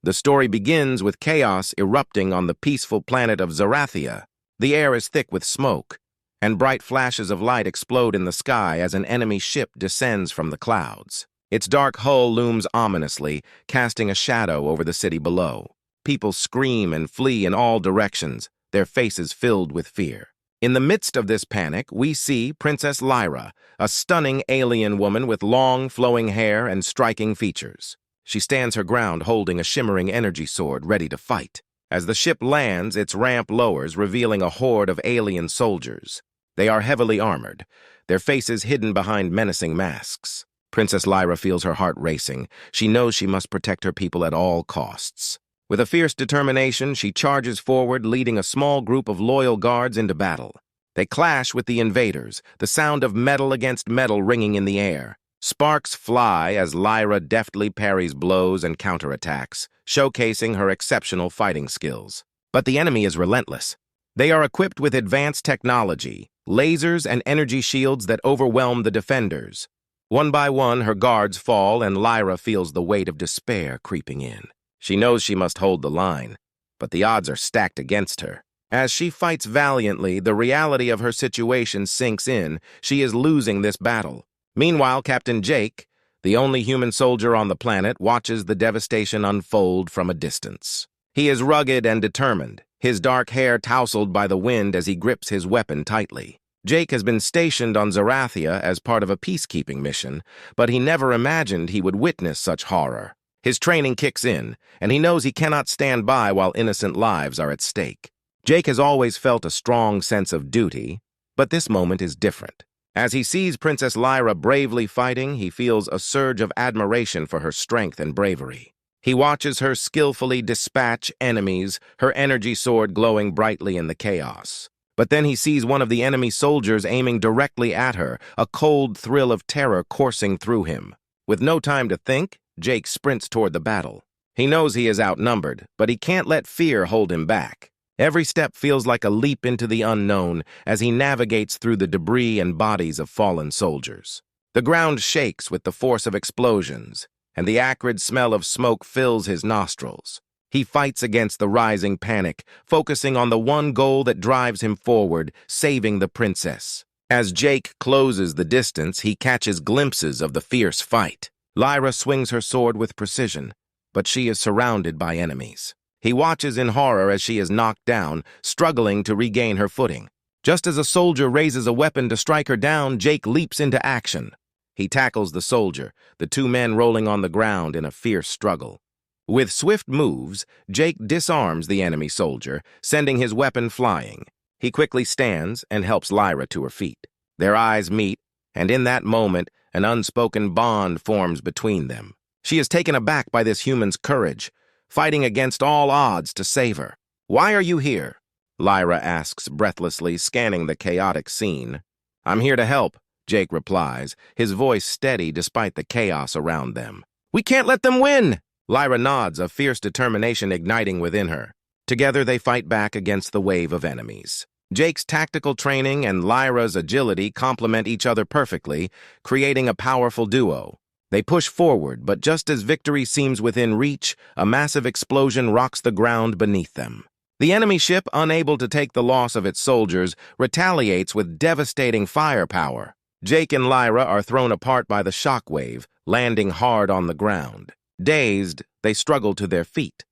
The story begins with chaos erupting on the peaceful planet of Zarathia. The air is thick with smoke, and bright flashes of light explode in the sky as an enemy ship descends from the clouds. Its dark hull looms ominously, casting a shadow over the city below. People scream and flee in all directions, their faces filled with fear. In the midst of this panic, we see Princess Lyra, a stunning alien woman with long, flowing hair and striking features. She stands her ground holding a shimmering energy sword ready to fight. As the ship lands, its ramp lowers, revealing a horde of alien soldiers. They are heavily armored, their faces hidden behind menacing masks. Princess Lyra feels her heart racing. She knows she must protect her people at all costs. With a fierce determination, she charges forward, leading a small group of loyal guards into battle. They clash with the invaders, the sound of metal against metal ringing in the air. Sparks fly as Lyra deftly parries blows and counterattacks, showcasing her exceptional fighting skills. But the enemy is relentless. They are equipped with advanced technology, lasers and energy shields that overwhelm the defenders. One by one, her guards fall, and Lyra feels the weight of despair creeping in. She knows she must hold the line, but the odds are stacked against her. As she fights valiantly, the reality of her situation sinks in. She is losing this battle. Meanwhile, Captain Jake, the only human soldier on the planet, watches the devastation unfold from a distance. He is rugged and determined, his dark hair tousled by the wind as he grips his weapon tightly. Jake has been stationed on Zarathia as part of a peacekeeping mission, but he never imagined he would witness such horror. His training kicks in, and he knows he cannot stand by while innocent lives are at stake. Jake has always felt a strong sense of duty, but this moment is different. As he sees Princess Lyra bravely fighting, he feels a surge of admiration for her strength and bravery. He watches her skillfully dispatch enemies, her energy sword glowing brightly in the chaos. But then he sees one of the enemy soldiers aiming directly at her, a cold thrill of terror coursing through him. With no time to think, Jake sprints toward the battle. He knows he is outnumbered, but he can't let fear hold him back. Every step feels like a leap into the unknown as he navigates through the debris and bodies of fallen soldiers. The ground shakes with the force of explosions, and the acrid smell of smoke fills his nostrils. He fights against the rising panic, focusing on the one goal that drives him forward, saving the princess. As Jake closes the distance, he catches glimpses of the fierce fight. Lyra swings her sword with precision, but she is surrounded by enemies. He watches in horror as she is knocked down, struggling to regain her footing. Just as a soldier raises a weapon to strike her down, Jake leaps into action. He tackles the soldier, the two men rolling on the ground in a fierce struggle. With swift moves, Jake disarms the enemy soldier, sending his weapon flying. He quickly stands and helps Lyra to her feet. Their eyes meet, and in that moment, an unspoken bond forms between them. She is taken aback by this human's courage, fighting against all odds to save her. "Why are you here?" Lyra asks breathlessly, scanning the chaotic scene. "I'm here to help," Jake replies, his voice steady despite the chaos around them. "We can't let them win!" Lyra nods, a fierce determination igniting within her. Together they fight back against the wave of enemies. Jake's tactical training and Lyra's agility complement each other perfectly, creating a powerful duo. They push forward, but just as victory seems within reach, a massive explosion rocks the ground beneath them. The enemy ship, unable to take the loss of its soldiers, retaliates with devastating firepower. Jake and Lyra are thrown apart by the shockwave, landing hard on the ground. Dazed, they struggle to their feet,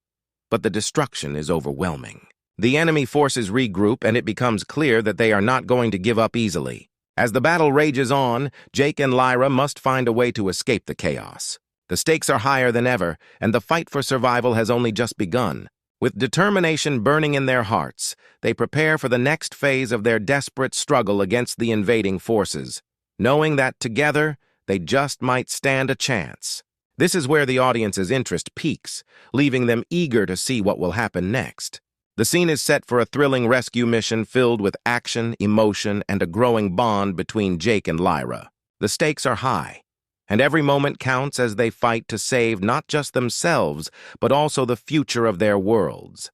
but the destruction is overwhelming. The enemy forces regroup, and it becomes clear that they are not going to give up easily. As the battle rages on, Jake and Lyra must find a way to escape the chaos. The stakes are higher than ever, and the fight for survival has only just begun. With determination burning in their hearts, they prepare for the next phase of their desperate struggle against the invading forces, knowing that together they just might stand a chance. This is where the audience's interest peaks, leaving them eager to see what will happen next. The scene is set for a thrilling rescue mission filled with action, emotion, and a growing bond between Jake and Lyra. The stakes are high, and every moment counts as they fight to save not just themselves, but also the future of their worlds.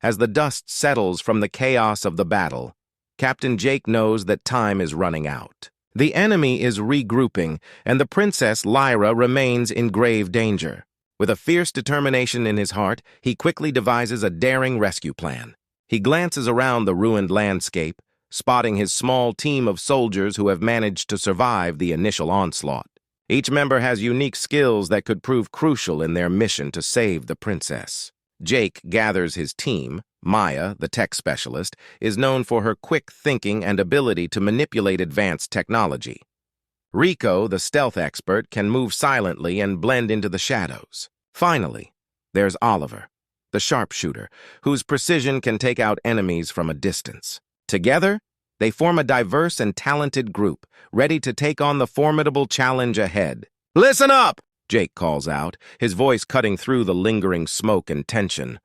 As the dust settles from the chaos of the battle, Captain Jake knows that time is running out. The enemy is regrouping, and the Princess Lyra remains in grave danger. With a fierce determination in his heart, he quickly devises a daring rescue plan. He glances around the ruined landscape, spotting his small team of soldiers who have managed to survive the initial onslaught. Each member has unique skills that could prove crucial in their mission to save the princess. Jake gathers his team. Maya, the tech specialist, is known for her quick thinking and ability to manipulate advanced technology. Rico, the stealth expert, can move silently and blend into the shadows. Finally, there's Oliver, the sharpshooter, whose precision can take out enemies from a distance. Together, they form a diverse and talented group, ready to take on the formidable challenge ahead. "Listen up!" Jake calls out, his voice cutting through the lingering smoke and tension.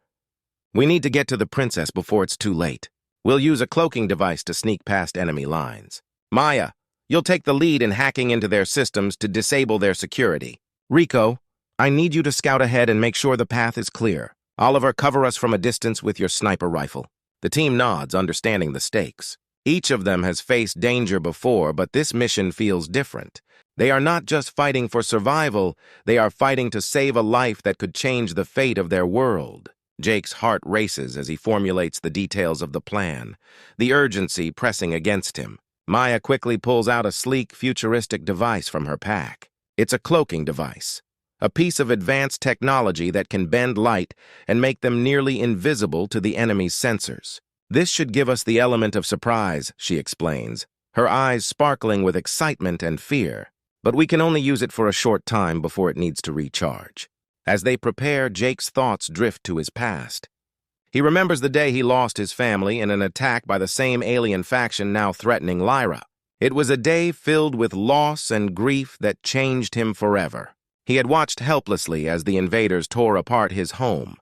"We need to get to the princess before it's too late. We'll use a cloaking device to sneak past enemy lines. Maya, you'll take the lead in hacking into their systems to disable their security. Rico, I need you to scout ahead and make sure the path is clear. Oliver, cover us from a distance with your sniper rifle." The team nods, understanding the stakes. Each of them has faced danger before, but this mission feels different. They are not just fighting for survival, they are fighting to save a life that could change the fate of their world. Jake's heart races as he formulates the details of the plan, the urgency pressing against him. Maya quickly pulls out a sleek, futuristic device from her pack. It's a cloaking device, a piece of advanced technology that can bend light and make them nearly invisible to the enemy's sensors. "This should give us the element of surprise," she explains, her eyes sparkling with excitement and fear. "But we can only use it for a short time before it needs to recharge." As they prepare, Jake's thoughts drift to his past. He remembers the day he lost his family in an attack by the same alien faction now threatening Lyra. It was a day filled with loss and grief that changed him forever. He had watched helplessly as the invaders tore apart his home,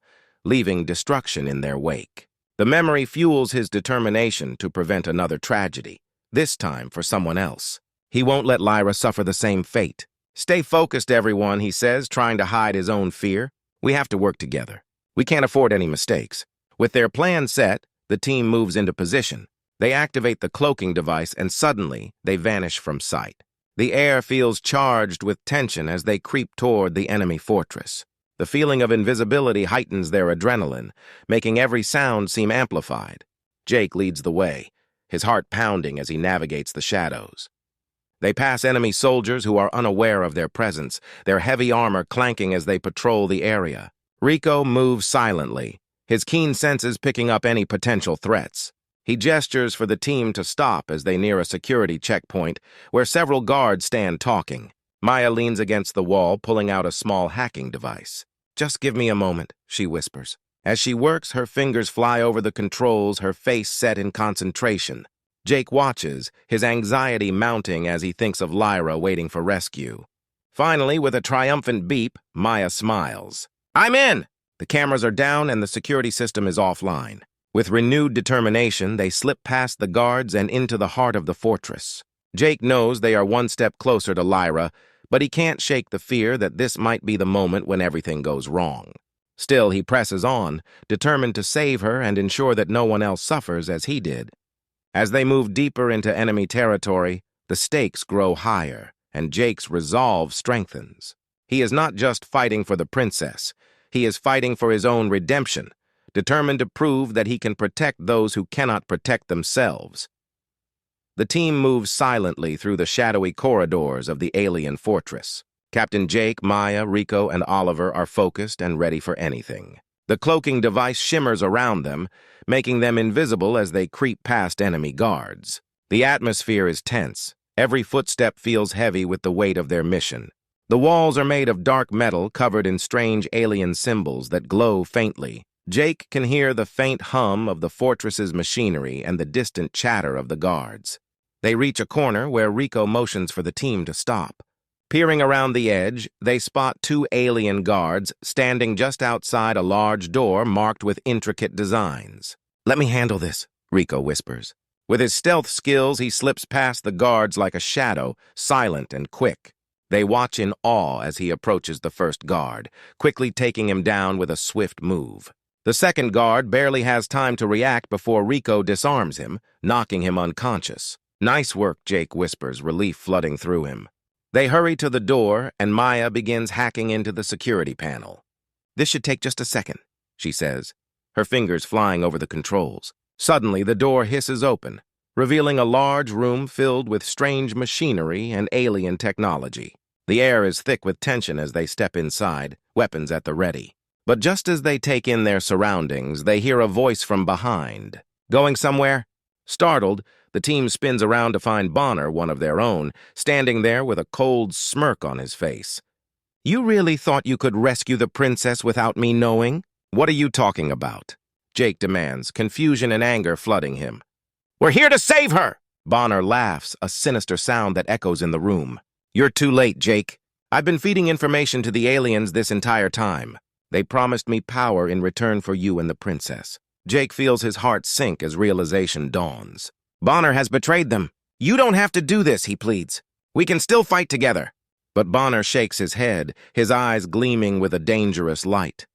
leaving destruction in their wake. The memory fuels his determination to prevent another tragedy, this time for someone else. He won't let Lyra suffer the same fate. "Stay focused, everyone," he says, trying to hide his own fear. "We have to work together. We can't afford any mistakes." With their plan set, the team moves into position. They activate the cloaking device and suddenly they vanish from sight. The air feels charged with tension as they creep toward the enemy fortress. The feeling of invisibility heightens their adrenaline, making every sound seem amplified. Jake leads the way, his heart pounding as he navigates the shadows. They pass enemy soldiers who are unaware of their presence, their heavy armor clanking as they patrol the area. Rico moves silently, his keen senses picking up any potential threats. He gestures for the team to stop as they near a security checkpoint where several guards stand talking. Maya leans against the wall, pulling out a small hacking device. "Just give me a moment," she whispers. As she works, her fingers fly over the controls, her face set in concentration. Jake watches, his anxiety mounting as he thinks of Lyra waiting for rescue. Finally, with a triumphant beep, Maya smiles. "I'm in!" The cameras are down and the security system is offline. With renewed determination, they slip past the guards and into the heart of the fortress. Jake knows they are one step closer to Lyra, but he can't shake the fear that this might be the moment when everything goes wrong. Still, he presses on, determined to save her and ensure that no one else suffers as he did. As they move deeper into enemy territory, the stakes grow higher, and Jake's resolve strengthens. He is not just fighting for the princess, he is fighting for his own redemption, determined to prove that he can protect those who cannot protect themselves. The team moves silently through the shadowy corridors of the alien fortress. Captain Jake, Maya, Rico, and Oliver are focused and ready for anything. The cloaking device shimmers around them, making them invisible as they creep past enemy guards. The atmosphere is tense. Every footstep feels heavy with the weight of their mission. The walls are made of dark metal covered in strange alien symbols that glow faintly. Jake can hear the faint hum of the fortress's machinery and the distant chatter of the guards. They reach a corner where Rico motions for the team to stop. Peering around the edge, they spot two alien guards standing just outside a large door marked with intricate designs. "Let me handle this," Rico whispers. With his stealth skills, he slips past the guards like a shadow, silent and quick. They watch in awe as he approaches the first guard, quickly taking him down with a swift move. The second guard barely has time to react before Rico disarms him, knocking him unconscious. "Nice work," Jake whispers, relief flooding through him. They hurry to the door, and Maya begins hacking into the security panel. "This should take just a second," she says, her fingers flying over the controls. Suddenly, the door hisses open, revealing a large room filled with strange machinery and alien technology. The air is thick with tension as they step inside, weapons at the ready. But just as they take in their surroundings, they hear a voice from behind. "Going somewhere?" Startled, the team spins around to find Bonner, one of their own, standing there with a cold smirk on his face. "You really thought you could rescue the princess without me knowing? What are you talking about?" Jake demands, confusion and anger flooding him. "We're here to save her!" Bonner laughs, a sinister sound that echoes in the room. "You're too late, Jake. I've been feeding information to the aliens this entire time. They promised me power in return for you and the princess." Jake feels his heart sink as realization dawns. "Bonner has betrayed them. You don't have to do this," he pleads. "We can still fight together." But Bonner shakes his head, his eyes gleaming with a dangerous light.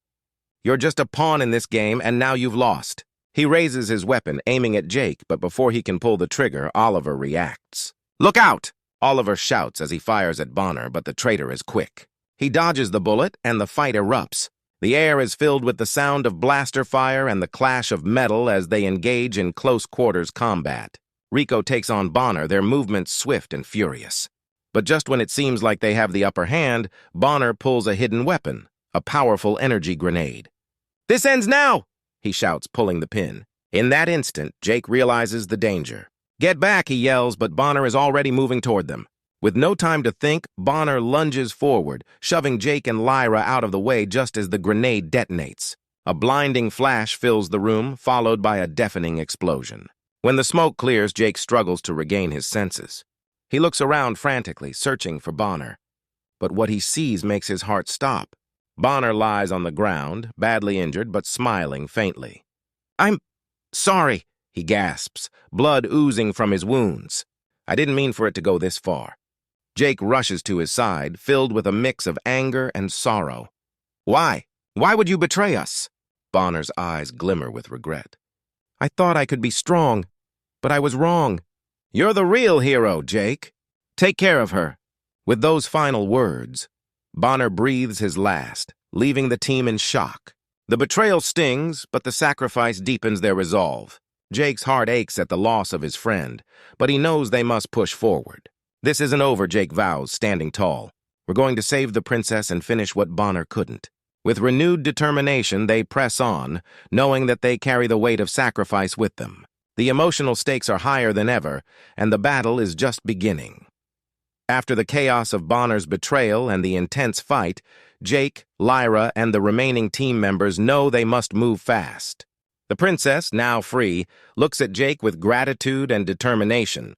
"You're just a pawn in this game, and now you've lost." He raises his weapon, aiming at Jake, but before he can pull the trigger, Oliver reacts. "Look out!" Oliver shouts as he fires at Bonner, but the traitor is quick. He dodges the bullet, and the fight erupts. The air is filled with the sound of blaster fire and the clash of metal as they engage in close-quarters combat. Rico takes on Bonner, their movements swift and furious. But just when it seems like they have the upper hand, Bonner pulls a hidden weapon, a powerful energy grenade. "This ends now!" he shouts, pulling the pin. In that instant, Jake realizes the danger. "Get back!" he yells, but Bonner is already moving toward them. With no time to think, Bonner lunges forward, shoving Jake and Lyra out of the way just as the grenade detonates. A blinding flash fills the room, followed by a deafening explosion. When the smoke clears, Jake struggles to regain his senses. He looks around frantically, searching for Bonner. But what he sees makes his heart stop. Bonner lies on the ground, badly injured but smiling faintly. "I'm sorry," he gasps, blood oozing from his wounds. "I didn't mean for it to go this far." Jake rushes to his side, filled with a mix of anger and sorrow. "Why? Why would you betray us?" Bonner's eyes glimmer with regret. "I thought I could be strong, but I was wrong." "You're the real hero, Jake. Take care of her." With those final words, Bonner breathes his last, leaving the team in shock. The betrayal stings, but the sacrifice deepens their resolve. Jake's heart aches at the loss of his friend, but he knows they must push forward. "This isn't over," Jake vows, standing tall. "We're going to save the princess and finish what Bonner couldn't." With renewed determination, they press on, knowing that they carry the weight of sacrifice with them. The emotional stakes are higher than ever, and the battle is just beginning. After the chaos of Bonner's betrayal and the intense fight, Jake, Lyra, and the remaining team members know they must move fast. The princess, now free, looks at Jake with gratitude and determination.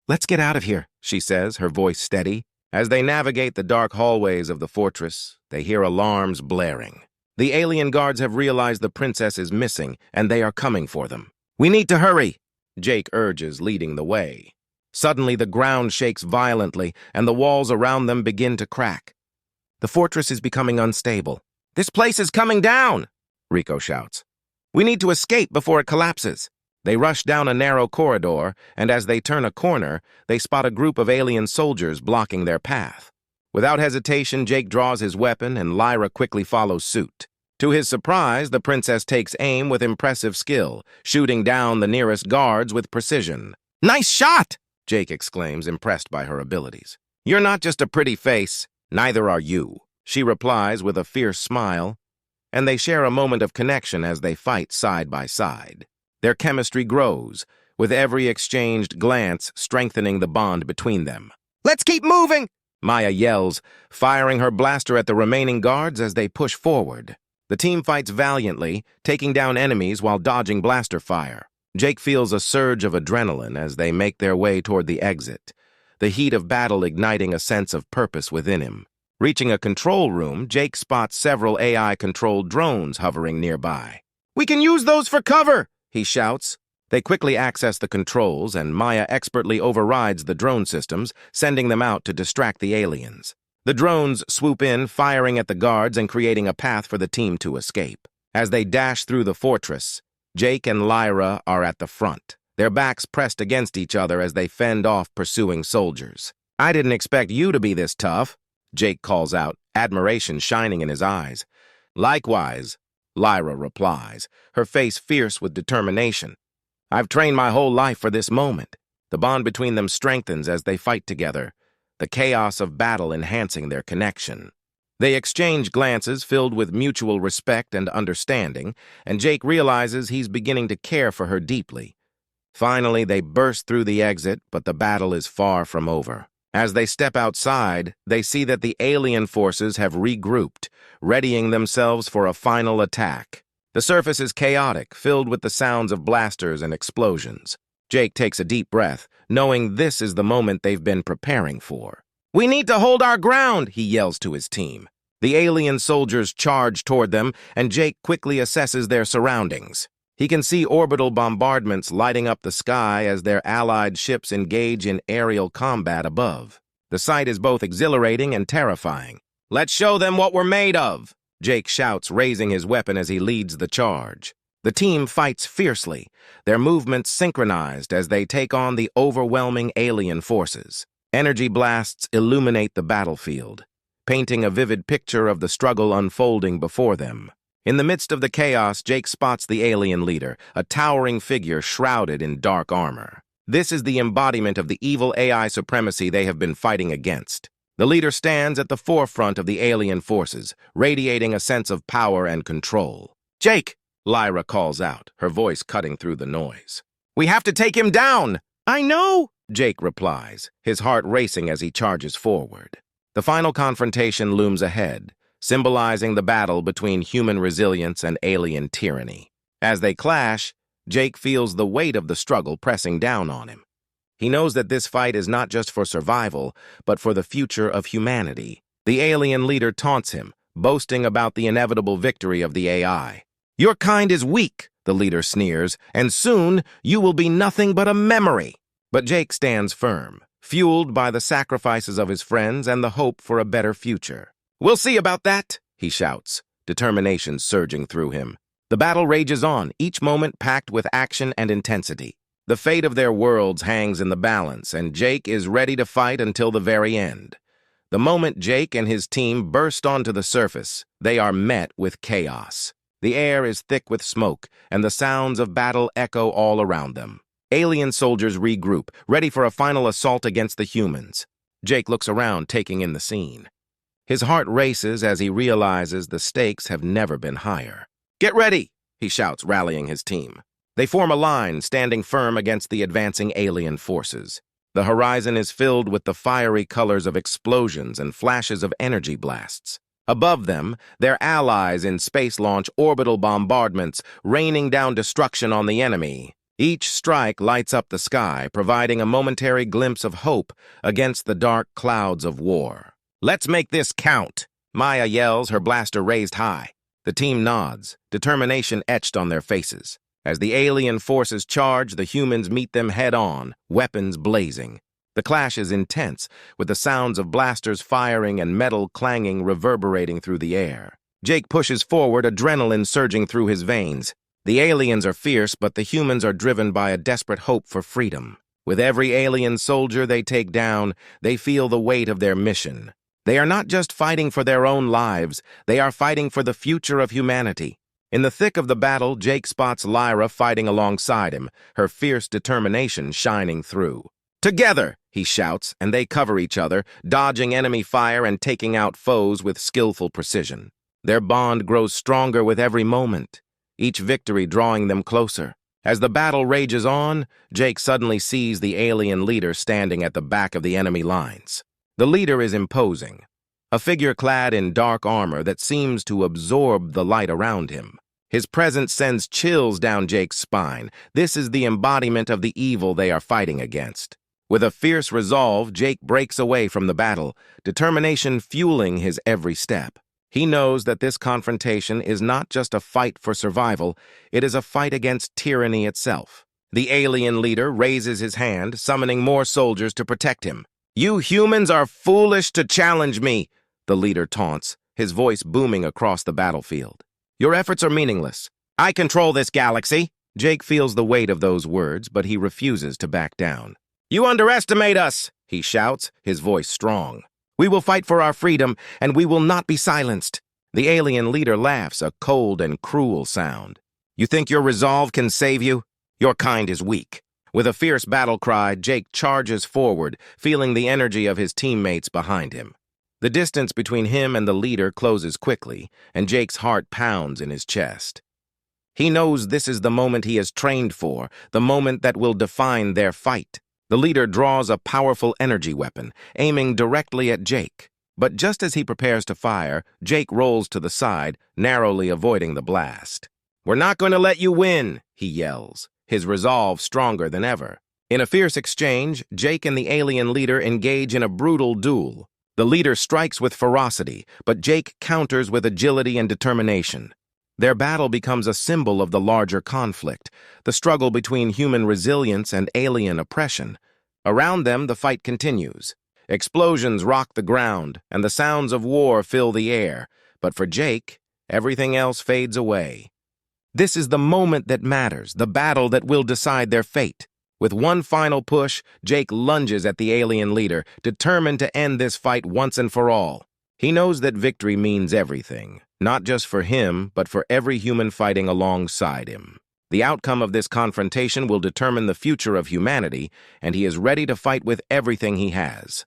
"Let's get out of here," she says, her voice steady. As they navigate the dark hallways of the fortress, they hear alarms blaring. The alien guards have realized the princess is missing, and they are coming for them. "We need to hurry," Jake urges, leading the way. Suddenly, the ground shakes violently, and the walls around them begin to crack. "The fortress is becoming unstable." "This place is coming down!" Rico shouts. "We need to escape before it collapses." They rush down a narrow corridor, and as they turn a corner, they spot a group of alien soldiers blocking their path. Without hesitation, Jake draws his weapon, and Lyra quickly follows suit. To his surprise, the princess takes aim with impressive skill, shooting down the nearest guards with precision. "Nice shot!" Jake exclaims, impressed by her abilities. "You're not just a pretty face. Neither are you," she replies with a fierce smile, and they share a moment of connection as they fight side by side. Their chemistry grows, with every exchanged glance strengthening the bond between them. "Let's keep moving!" Maya yells, firing her blaster at the remaining guards as they push forward. The team fights valiantly, taking down enemies while dodging blaster fire. Jake feels a surge of adrenaline as they make their way toward the exit, the heat of battle igniting a sense of purpose within him. Reaching a control room, Jake spots several AI-controlled drones hovering nearby. "We can use those for cover!" he shouts. They quickly access the controls, and Maya expertly overrides the drone systems, sending them out to distract the aliens. The drones swoop in, firing at the guards and creating a path for the team to escape. As they dash through the fortress, Jake and Lyra are at the front, their backs pressed against each other as they fend off pursuing soldiers. "I didn't expect you to be this tough," Jake calls out, admiration shining in his eyes. Likewise, Lyra replies, her face fierce with determination. I've trained my whole life for this moment. The bond between them strengthens as they fight together, the chaos of battle enhancing their connection. They exchange glances filled with mutual respect and understanding, and Jake realizes he's beginning to care for her deeply. Finally, they burst through the exit, but the battle is far from over. As they step outside, they see that the alien forces have regrouped, readying themselves for a final attack. The surface is chaotic, filled with the sounds of blasters and explosions. Jake takes a deep breath, knowing this is the moment they've been preparing for. "We need to hold our ground," he yells to his team. The alien soldiers charge toward them, and Jake quickly assesses their surroundings. He can see orbital bombardments lighting up the sky as their allied ships engage in aerial combat above. The sight is both exhilarating and terrifying. "Let's show them what we're made of," Jake shouts, raising his weapon as he leads the charge. The team fights fiercely, their movements synchronized as they take on the overwhelming alien forces. Energy blasts illuminate the battlefield, painting a vivid picture of the struggle unfolding before them. In the midst of the chaos, Jake spots the alien leader, a towering figure shrouded in dark armor. This is the embodiment of the evil AI supremacy they have been fighting against. The leader stands at the forefront of the alien forces, radiating a sense of power and control. "Jake!" Lyra calls out, her voice cutting through the noise. "We have to take him down!" "I know!" Jake replies, his heart racing as he charges forward. The final confrontation looms ahead, symbolizing the battle between human resilience and alien tyranny. As they clash, Jake feels the weight of the struggle pressing down on him. He knows that this fight is not just for survival, but for the future of humanity. The alien leader taunts him, boasting about the inevitable victory of the AI. "Your kind is weak," the leader sneers, "and soon you will be nothing but a memory." But Jake stands firm, fueled by the sacrifices of his friends and the hope for a better future. "We'll see about that," he shouts, determination surging through him. The battle rages on, each moment packed with action and intensity. The fate of their worlds hangs in the balance, and Jake is ready to fight until the very end. The moment Jake and his team burst onto the surface, they are met with chaos. The air is thick with smoke, and the sounds of battle echo all around them. Alien soldiers regroup, ready for a final assault against the humans. Jake looks around, taking in the scene. His heart races as he realizes the stakes have never been higher. "Get ready!" he shouts, rallying his team. They form a line, standing firm against the advancing alien forces. The horizon is filled with the fiery colors of explosions and flashes of energy blasts. Above them, their allies in space launch orbital bombardments, raining down destruction on the enemy. Each strike lights up the sky, providing a momentary glimpse of hope against the dark clouds of war. "Let's make this count," Maya yells, her blaster raised high. The team nods, determination etched on their faces. As the alien forces charge, the humans meet them head-on, weapons blazing. The clash is intense, with the sounds of blasters firing and metal clanging reverberating through the air. Jake pushes forward, adrenaline surging through his veins. The aliens are fierce, but the humans are driven by a desperate hope for freedom. With every alien soldier they take down, they feel the weight of their mission. They are not just fighting for their own lives, they are fighting for the future of humanity. In the thick of the battle, Jake spots Lyra fighting alongside him, her fierce determination shining through. "Together!" he shouts, and they cover each other, dodging enemy fire and taking out foes with skillful precision. Their bond grows stronger with every moment, each victory drawing them closer. As the battle rages on, Jake suddenly sees the alien leader standing at the back of the enemy lines. The leader is imposing, a figure clad in dark armor that seems to absorb the light around him. His presence sends chills down Jake's spine. This is the embodiment of the evil they are fighting against. With a fierce resolve, Jake breaks away from the battle, determination fueling his every step. He knows that this confrontation is not just a fight for survival, it is a fight against tyranny itself. The alien leader raises his hand, summoning more soldiers to protect him. "You humans are foolish to challenge me," the leader taunts, his voice booming across the battlefield. "Your efforts are meaningless. I control this galaxy." Jake feels the weight of those words, but he refuses to back down. "You underestimate us," he shouts, his voice strong. "We will fight for our freedom, and we will not be silenced." The alien leader laughs, a cold and cruel sound. You think your resolve can save you? Your kind is weak. With a fierce battle cry, Jake charges forward, feeling the energy of his teammates behind him. The distance between him and the leader closes quickly, and Jake's heart pounds in his chest. He knows this is the moment he has trained for, the moment that will define their fight. The leader draws a powerful energy weapon, aiming directly at Jake. But just as he prepares to fire, Jake rolls to the side, narrowly avoiding the blast. "We're not going to let you win," he yells, his resolve stronger than ever. In a fierce exchange, Jake and the alien leader engage in a brutal duel. The leader strikes with ferocity, but Jake counters with agility and determination. Their battle becomes a symbol of the larger conflict, the struggle between human resilience and alien oppression. Around them, the fight continues. Explosions rock the ground, and the sounds of war fill the air. But for Jake, everything else fades away. This is the moment that matters, the battle that will decide their fate. With one final push, Jake lunges at the alien leader, determined to end this fight once and for all. He knows that victory means everything, not just for him, but for every human fighting alongside him. The outcome of this confrontation will determine the future of humanity, and he is ready to fight with everything he has.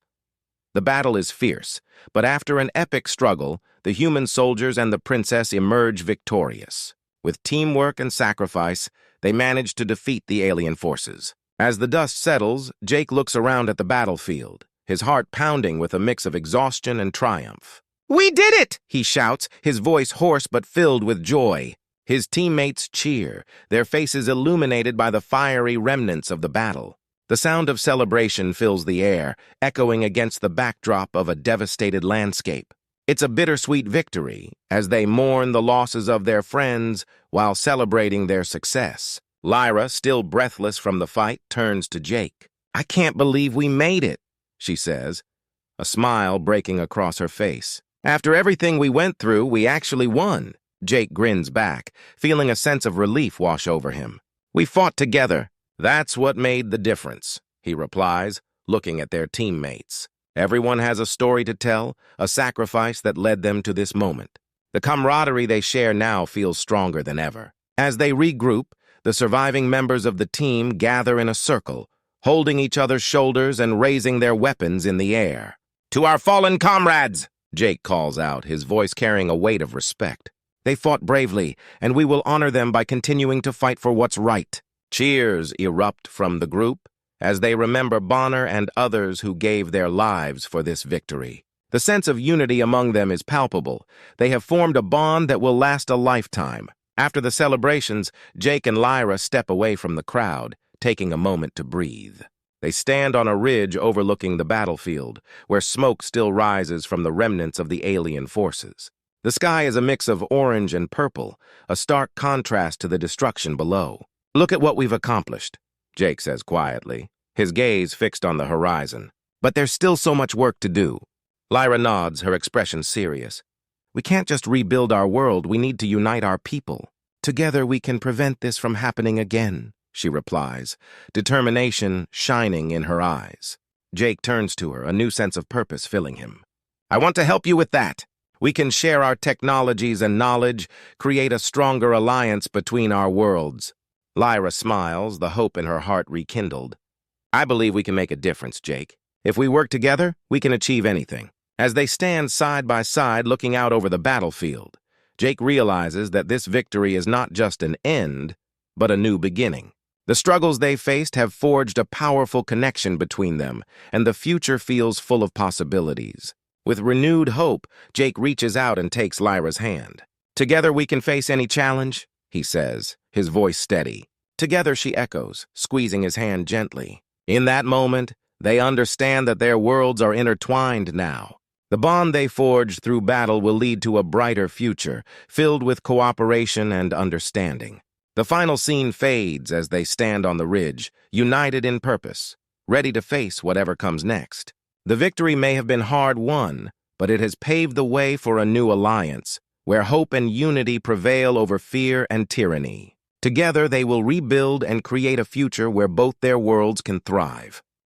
The battle is fierce, but after an epic struggle, the human soldiers and the princess emerge victorious. With teamwork and sacrifice, they manage to defeat the alien forces. As the dust settles, Jake looks around at the battlefield, his heart pounding with a mix of exhaustion and triumph. "We did it!" he shouts, his voice hoarse but filled with joy. His teammates cheer, their faces illuminated by the fiery remnants of the battle. The sound of celebration fills the air, echoing against the backdrop of a devastated landscape. It's a bittersweet victory, as they mourn the losses of their friends while celebrating their success. Lyra, still breathless from the fight, turns to Jake. "I can't believe we made it," she says, a smile breaking across her face. "After everything we went through, we actually won." Jake grins back, feeling a sense of relief wash over him. "We fought together. That's what made the difference," he replies, looking at their teammates. Everyone has a story to tell, a sacrifice that led them to this moment. The camaraderie they share now feels stronger than ever. As they regroup, the surviving members of the team gather in a circle, holding each other's shoulders and raising their weapons in the air. "To our fallen comrades!" Jake calls out, his voice carrying a weight of respect. "They fought bravely, and we will honor them by continuing to fight for what's right." Cheers erupt from the group as they remember Bonner and others who gave their lives for this victory. The sense of unity among them is palpable. They have formed a bond that will last a lifetime. After the celebrations, Jake and Lyra step away from the crowd, taking a moment to breathe. They stand on a ridge overlooking the battlefield, where smoke still rises from the remnants of the alien forces. The sky is a mix of orange and purple, a stark contrast to the destruction below. "Look at what we've accomplished," Jake says quietly, his gaze fixed on the horizon. "But there's still so much work to do." Lyra nods, her expression serious. "We can't just rebuild our world, we need to unite our people. Together we can prevent this from happening again," she replies, determination shining in her eyes. Jake turns to her, a new sense of purpose filling him. "I want to help you with that. We can share our technologies and knowledge, create a stronger alliance between our worlds." Lyra smiles, the hope in her heart rekindled. "I believe we can make a difference, Jake. If we work together, we can achieve anything." As they stand side by side looking out over the battlefield, Jake realizes that this victory is not just an end, but a new beginning. The struggles they faced have forged a powerful connection between them, and the future feels full of possibilities. With renewed hope, Jake reaches out and takes Lyra's hand. "Together we can face any challenge," he says, his voice steady. "Together," she echoes, squeezing his hand gently. In that moment, they understand that their worlds are intertwined now. The bond they forged through battle will lead to a brighter future, filled with cooperation and understanding. The final scene fades as they stand on the ridge, united in purpose, ready to face whatever comes next. The victory may have been hard-won, but it has paved the way for a new alliance, where hope and unity prevail over fear and tyranny. Together, they will rebuild and create a future where both their worlds can thrive.